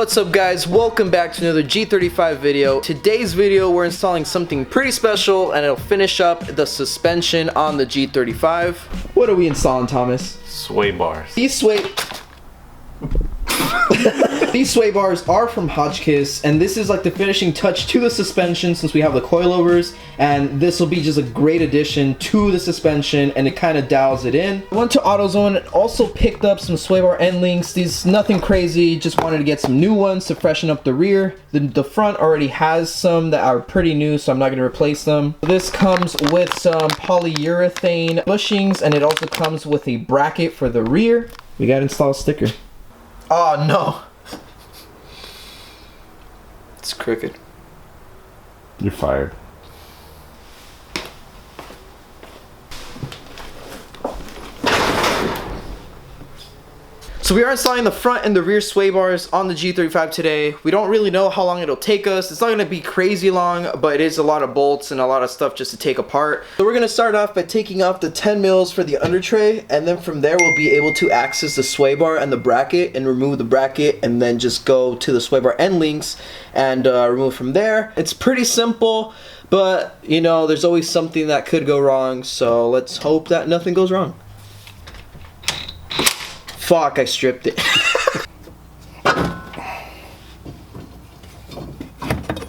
What's up guys, welcome back to another G35 video. Today's video we're installing something pretty special and it'll finish up the suspension on the G35. What are we installing, Thomas? Sway bars. These sway bars are from Hotchkis, and this is like the finishing touch to the suspension since we have the coilovers, and this will be just a great addition to the suspension and it kind of dials it in. I went to AutoZone and also picked up some sway bar end links. These nothing crazy, just wanted to get some new ones to freshen up the rear. The front already has some that are pretty new, so I'm not going to replace them. This comes with some polyurethane bushings, and it also comes with a bracket for the rear. We got to install a sticker. Oh no! It's crooked. You're fired. So we are installing the front and the rear sway bars on the G35 today. We don't really know how long it'll take us. It's not going to be crazy long, but it is a lot of bolts and a lot of stuff just to take apart. So we're going to start off by taking off the 10 mils for the under tray, and then from there we'll be able to access the sway bar and the bracket and remove the bracket, and then just go to the sway bar end links and remove from there. It's pretty simple, but you know, there's always something that could go wrong, so let's hope that nothing goes wrong. Fuck, I stripped it.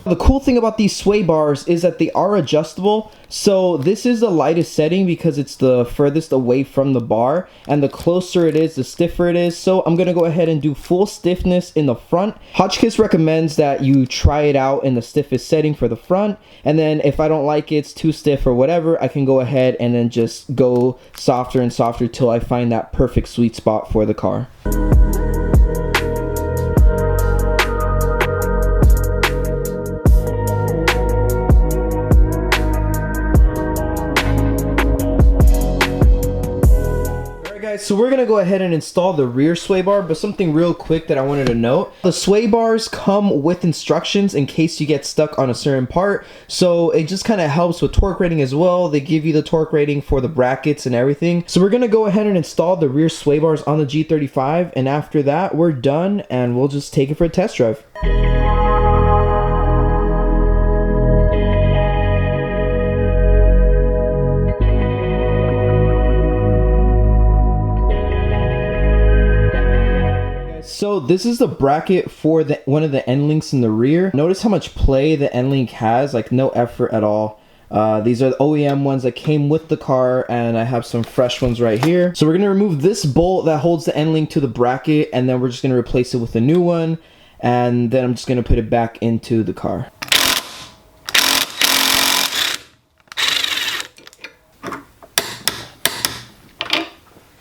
The cool thing about these sway bars is that they are adjustable. So this is the lightest setting because it's the furthest away from the bar, and the closer it is, the stiffer it is. So I'm gonna go ahead and do full stiffness in the front. Hotchkis recommends that you try it out in the stiffest setting for the front, and then if I don't like it's too stiff or whatever, I can go ahead and then just go softer and softer till I find that perfect sweet spot for the car. So we're gonna go ahead and install the rear sway bar, but something real quick that I wanted to note: the sway bars come with instructions in case you get stuck on a certain part, so it just kind of helps with torque rating as well. They give you the torque rating for the brackets and everything. So we're gonna go ahead and install the rear sway bars on the G35, and after that we're done and we'll just take it for a test drive. So this is the bracket for one of the end links in the rear. Notice how much play the end link has, like no effort at all. These are the OEM ones that came with the car, and I have some fresh ones right here. So we're gonna remove this bolt that holds the end link to the bracket, and then we're just gonna replace it with a new one, and then I'm just gonna put it back into the car.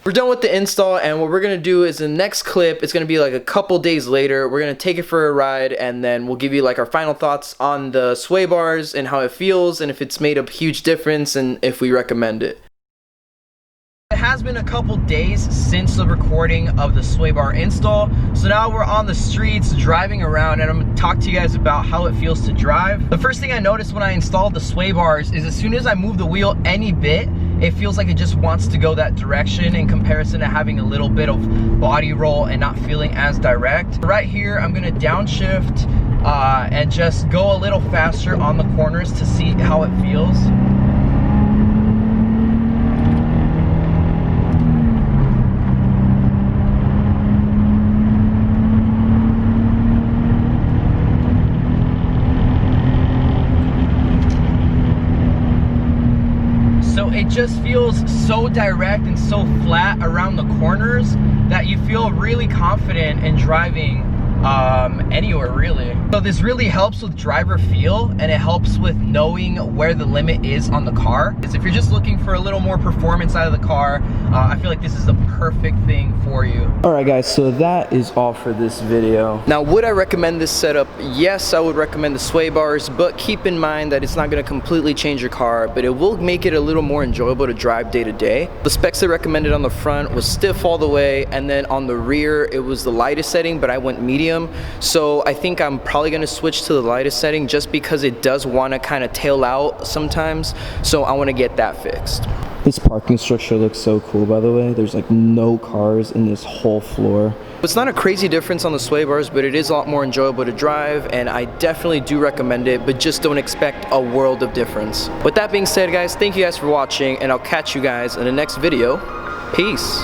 We're done with the install, and what we're gonna do is the next clip, it's gonna be like a couple days later. We're gonna take it for a ride, and then we'll give you like our final thoughts on the sway bars and how it feels, and if it's made a huge difference, and if we recommend it. It has been a couple days since the recording of the sway bar install, so now we're on the streets driving around, and I'm gonna talk to you guys about how it feels to drive. The first thing I noticed when I installed the sway bars is as soon as I move the wheel any bit, it feels like it just wants to go that direction in comparison to having a little bit of body roll and not feeling as direct. Right here, I'm gonna downshift and just go a little faster on the corners to see how it feels. It just feels so direct and so flat around the corners that you feel really confident in driving anywhere really. So this really helps with driver feel, and it helps with knowing where the limit is on the car. Because if you're just looking for a little more performance out of the car, I feel like this is the perfect thing for you. Alright guys, so that is all for this video. Now, would I recommend this setup? Yes, I would recommend the sway bars, but keep in mind that it's not going to completely change your car, but it will make it a little more enjoyable to drive day to day. The specs they recommended on the front was stiff all the way, and then on the rear it was the lightest setting, but I went medium. So I think I'm probably going to switch to the lightest setting just because it does want to kind of tail out sometimes, so I want to get that fixed. This parking structure looks so cool, by the way. There's like no cars in this whole floor. It's not a crazy difference on the sway bars, but it is a lot more enjoyable to drive, and I definitely do recommend it, but just don't expect a world of difference. With that being said, guys, thank you guys for watching, and I'll catch you guys in the next video. Peace.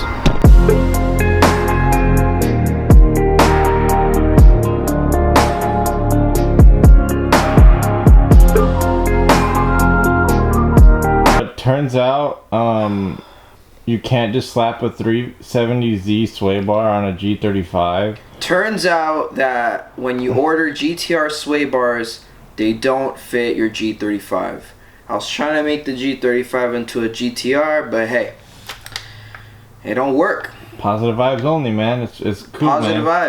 Turns out, you can't just slap a 370Z sway bar on a G35. Turns out that when you order GTR sway bars, they don't fit your G35. I was trying to make the G35 into a GTR, but hey, it don't work. Positive vibes only, man. It's Coupe, Positive man. vibes.